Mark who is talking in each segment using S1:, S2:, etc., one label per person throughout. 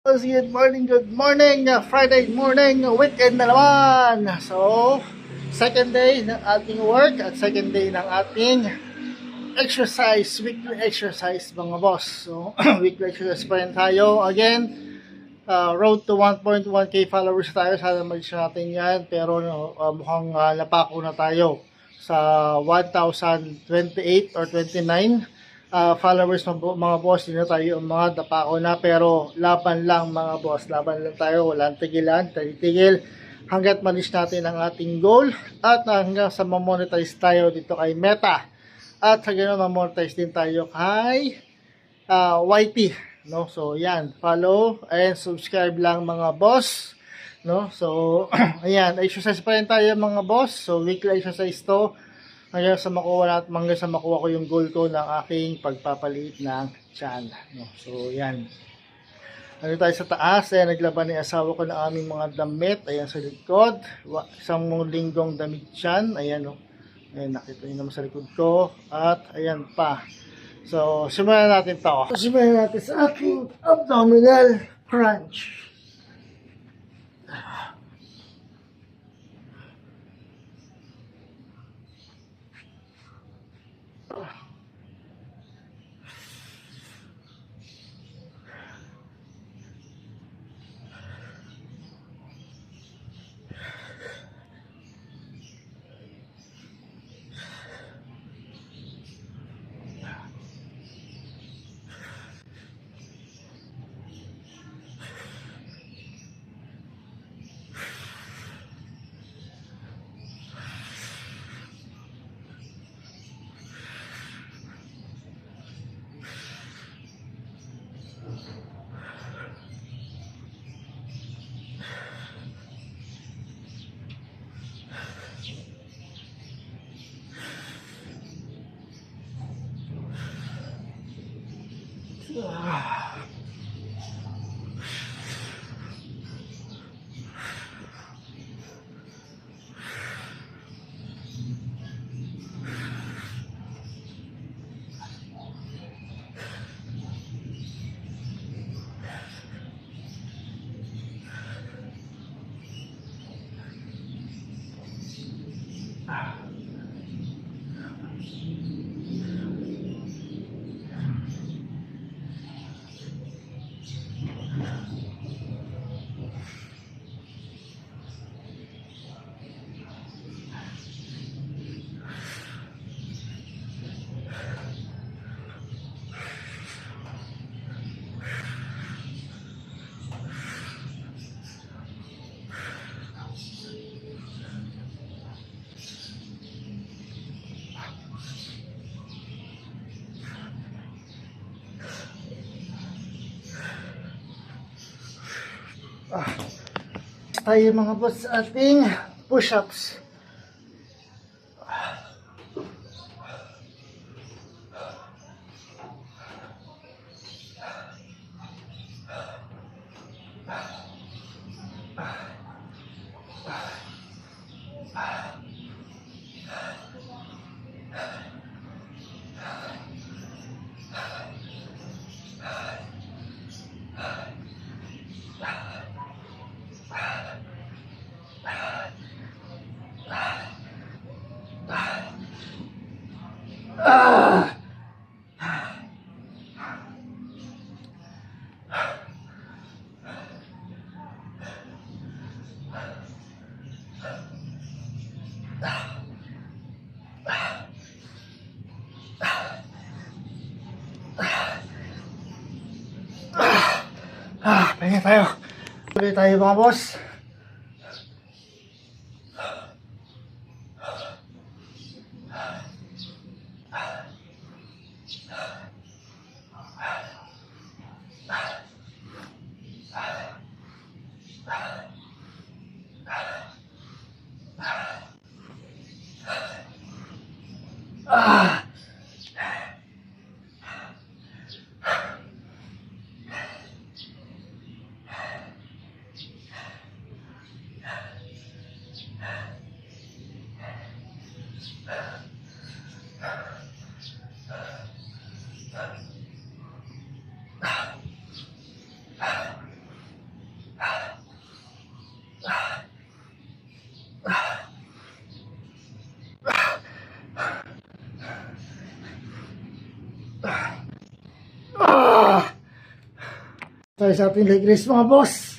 S1: Good morning, Friday morning, weekend na naman. So, second day ng ating work at second day ng ating weekly exercise mga boss. So, weekly exercise pa rin tayo. Again, road to 1.1k followers tayo. Sana mag-reach natin yan. Pero mukhang napako na tayo sa 1,028 or 29 followers mga boss. Hindi na tayo mga dapako na, pero laban lang mga boss, laban lang tayo, walang tigilan, tigil hanggat malis natin ang ating goal at hanggang sa mamonetize tayo dito kay Meta at sa ganoon mamonetize din tayo kay YT, no? So yan, follow and subscribe lang mga boss, no? So ayan, exercise pa rin tayo mga boss. So weekly exercise to hanggang sa makuha ko yung goal ko ng aking pagpapaliit ng tiyan, no? So yan, ano tayo sa taas. Ayan, naglaban ni asawa ko ng aming mga damit. Ayan sa likod, isang linggong damit yan. Ayan, no? Ayan, nakita nyo naman sa likod ko. At ayan pa. So simulan natin to. Simulan natin sa aking abdominal crunch. Tayo mga boss sa ating push-ups. Pahinga tayo. Tuloy tayo mga boss. tayo sa ating leg raise mga boss.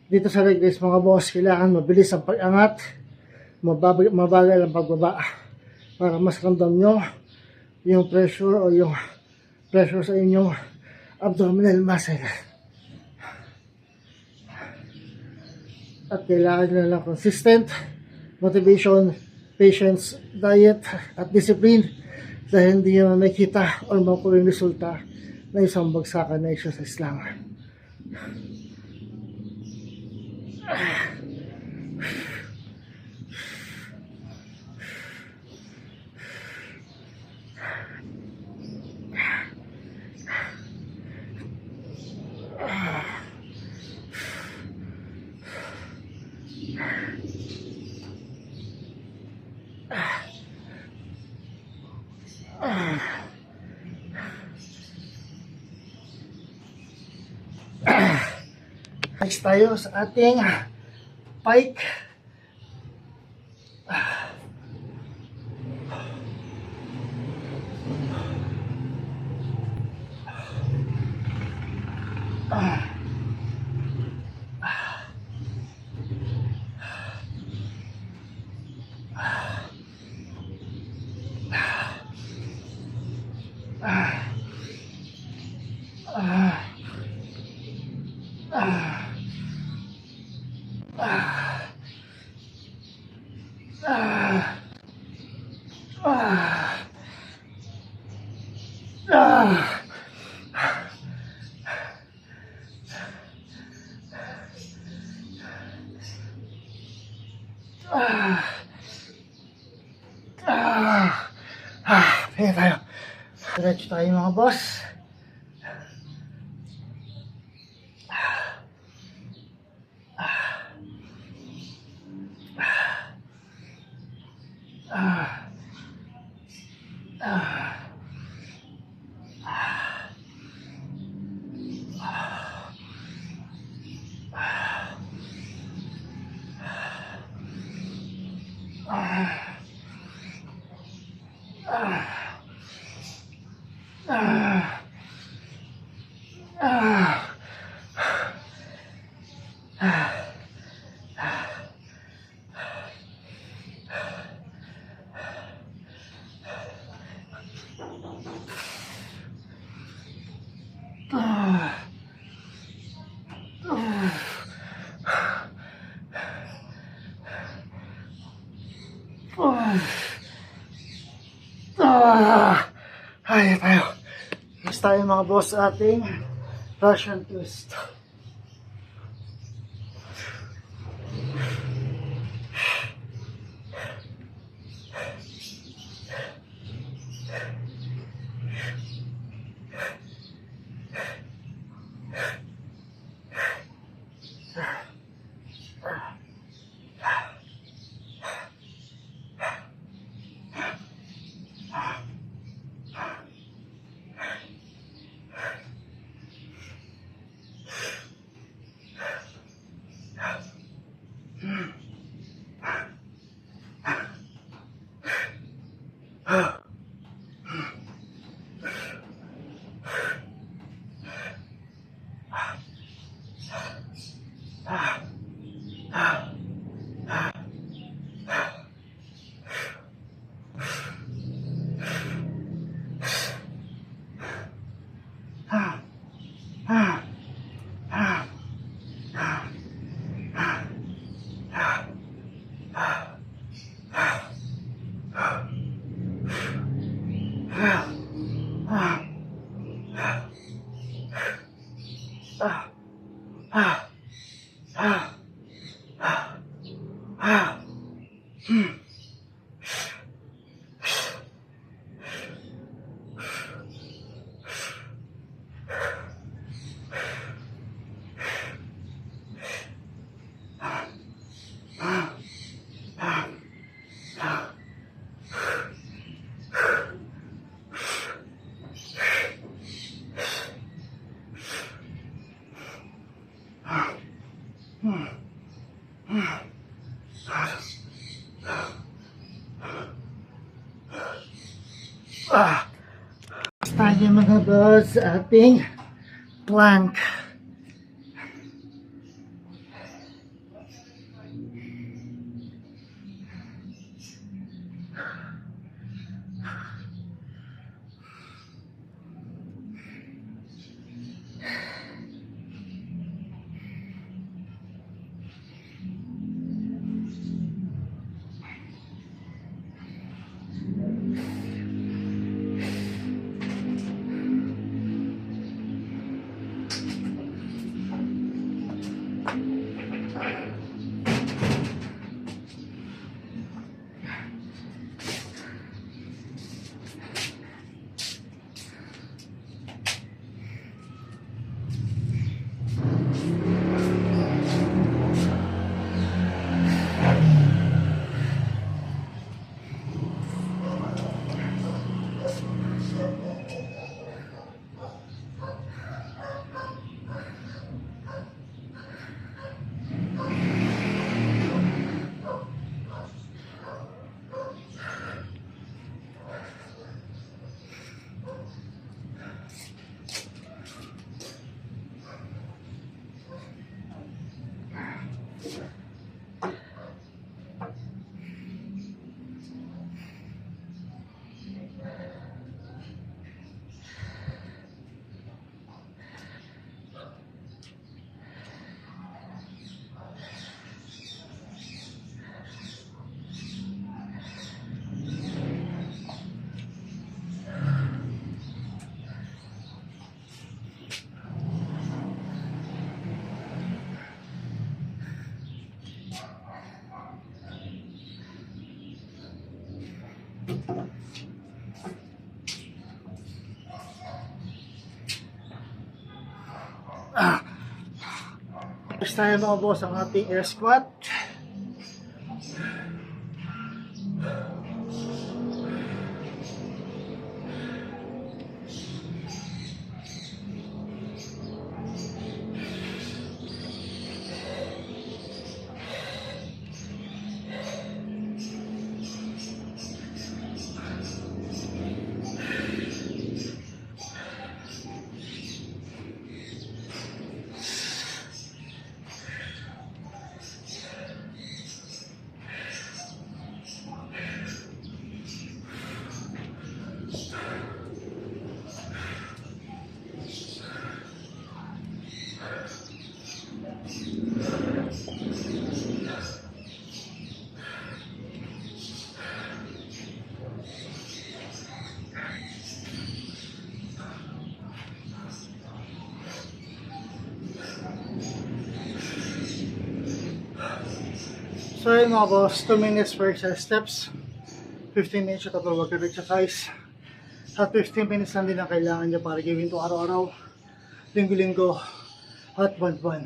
S1: Dito sa leg raise mga boss, kailangan mabilis ang pag-angat, mabagal ang pagbaba para mas ramdam nyo yung pressure o yung pressure sa inyong abdominal muscle. At kailangan nyo lang consistent motivation, patience, diet at discipline dahil hindi nyo nakikita o makuha yung resulta na isang bagsakan na exercise lang. Next tayo sa ating pike. Ayan tayo. Diretso tayo mga boss. Ayan tayo. Next tayo mga boss sa ating Russian twist. Tayo mga boss sa ating plank. Tapos tayo mga boss ang ating air squat. So yun mga boss, 2 minutes per exercise steps, 15 minutes yung total workout exercise. At 15 minutes lang din ang kailangan nyo para gawin ito araw-araw, linggo-linggo, at buwan-buwan.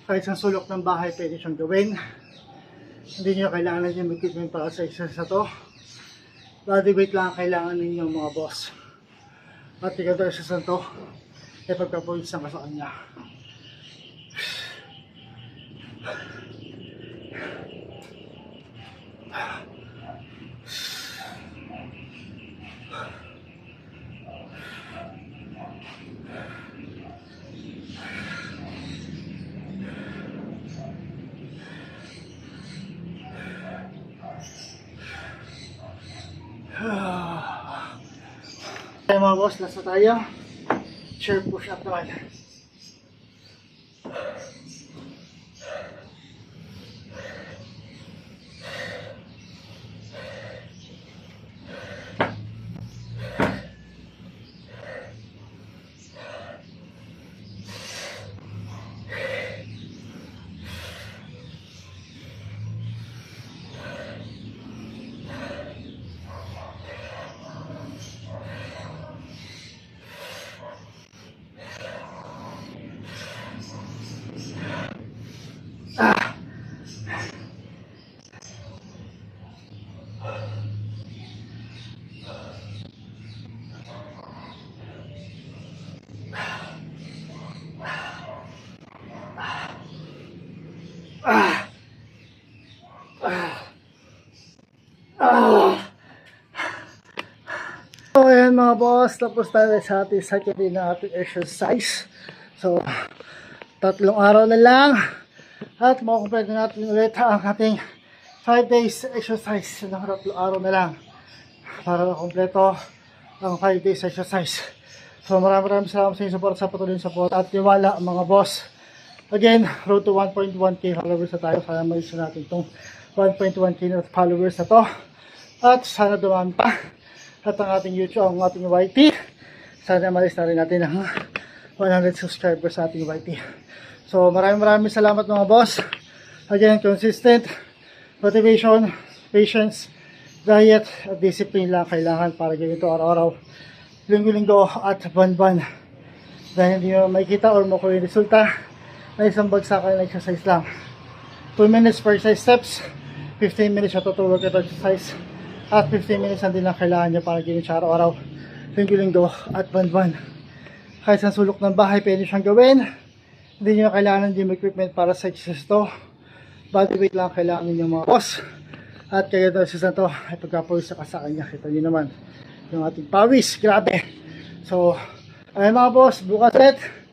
S1: Kahit sa sulok ng bahay, pwede siyang gawin. Hindi nyo kailangan nyo mag-equipment para sa exercise na to. Body weight lang ang kailangan ninyo mga boss. At ikaw ito exercise na to, ay pagkapulisan ka sa kanya. Okay mga boss, last na tayo. chair push up naman. So ayan mga boss, tapos tayo sa ating second day na ating exercise. So 3 araw na lang at makukumpleto natin ulit ang ating 5 days exercise ng 3 araw na lang para makumpleto ang 5 days exercise. So maraming salamat sa inyong support, sa patuloy support at tiwala mga boss. Again, road to 1.1k followers na tayo. Sana ma-reach natin itong 1.1k na followers na to. At sana dumami pa. At ang ating YouTube, ang ating YT. Sana ma-reach na rin natin ang 100 subscribers sa ating YT. So maraming salamat mga boss. Again, consistent motivation, patience, diet, at discipline lang kailangan para ganito araw-araw, linggo-linggo at buwan-buwan. Dahil hindi mo makikita or makuha yung resulta na isang bagsakan na exercise lang. 2 minutes per exercise steps, 15 minutes na total workout exercise, at 15 minutes na din lang kailangan nyo para gawin siya araw-araw, linggo-linggo at buwan-buwan. Kahit sa sulok ng bahay pwede siyang gawin. Hindi nyo kailangan ng gym equipment para sa exercise to. Body weight lang kailangan ninyo mga boss. At kaya ito exercise na to ay pagkapawis ka sa kanya. Kita nyo naman yung ating pawis, grabe. So ayun mga boss, bukas ulit.